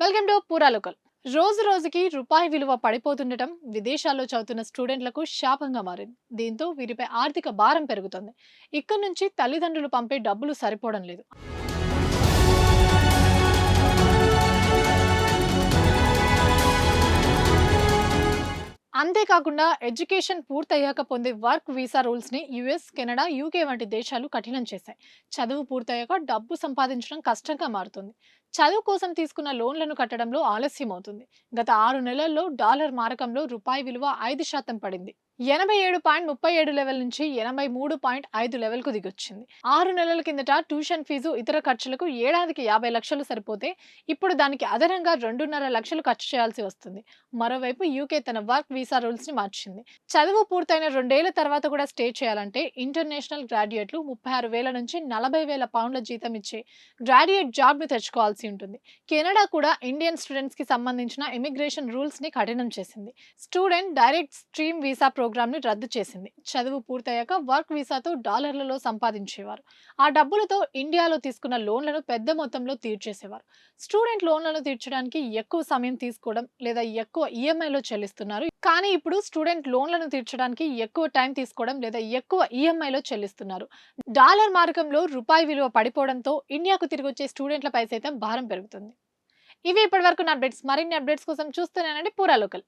Welcome to పూరా local. రోజు రోజుకి రూపాయి విలువ పడిపోతుండటం విదేశాల్లో చదువుతున్న స్టూడెంట్లకు శాపంగా మారింది. దీంతో వీరిపై ఆర్థిక భారం పెరుగుతుంది. ఇక్కడి నుంచి తల్లిదండ్రులు పంపే డబ్బులు సరిపోవడం లేదు. అంతేకాకుండా ఎడ్యుకేషన్ పూర్తయ్యాక పొందే వర్క్ వీసా రూల్స్ ని యుఎస్, కెనడా, యూకే వంటి దేశాలు కఠినం చేశాయి. చదువు పూర్తయ్యాక డబ్బు సంపాదించడం కష్టంగా మారుతుంది. చదువు కోసం తీసుకున్న లోన్లను కట్టడంలో ఆలస్యం అవుతుంది. గత 6 నెలల్లో డాలర్ మారకంలో రూపాయి విలువ 5% పడింది. 87.37 లెవెల్ నుంచి 83.5 లెవెల్కు దిగొచ్చింది. 6 నెలల కిందట ట్యూషన్ ఫీజు, ఇతర ఖర్చులకు ఏడాదికి 50 లక్షలు సరిపోతే ఇప్పుడు దానికి అదనంగా 2.5 లక్షలు ఖర్చు చేయాల్సి వస్తుంది. మరోవైపు యూకే తన వర్క్ వీసా రూల్స్ ని మార్చింది. చదువు పూర్తయిన 2 ఏళ్ల తర్వాత కూడా స్టే చేయాలంటే ఇంటర్నేషనల్ గ్రాడ్యుయేట్లు 36,000 నుంచి 40,000 పౌండ్ల జీతం ఇచ్చే గ్రాడ్యుయేట్ జాబ్ ని తెచ్చుకోవాల్సి ఉంటుంది. కెనడా కూడా ఇండియన్ స్టూడెంట్స్ కి సంబంధించిన ఇమిగ్రేషన్ రూల్స్ ని కఠినం చేసింది. Student direct stream visa program ని రద్దు చేసింది. చదువు పూర్తయ్యాక వర్క్ వీసాతో డాలర్లలో సంపాదించేవారు. ఆ డబ్బులతో ఇండియాలో తీసుకున్న లోన్లను పెద్ద మొత్తంలో తీర్చేసేవారు. స్టూడెంట్ లోన్లను తీర్చడానికి ఎక్కువ సమయం తీసుకోవడం లేదా ఎక్కువ ఈఎంఐలో చెల్లిస్తున్నారు. కానీ ఇప్పుడు స్టూడెంట్ లోన్లను తీర్చడానికి ఎక్కువ టైం తీసుకోవడం లేదా ఎక్కువ ఈఎంఐలో చెల్లిస్తున్నారు. డాలర్ మార్గంలో రూపాయి విలువ పడిపోవడంతో ఇండియాకు తిరిగి వచ్చే స్టూడెంట్లపై సైతం భారం పెరుగుతుంది. ఇవి ఇప్పటివరకు నా అప్డేట్స్. మరిన్ని అప్డేట్స్ కోసం చూస్తూనేనండి పూరా లోకల్.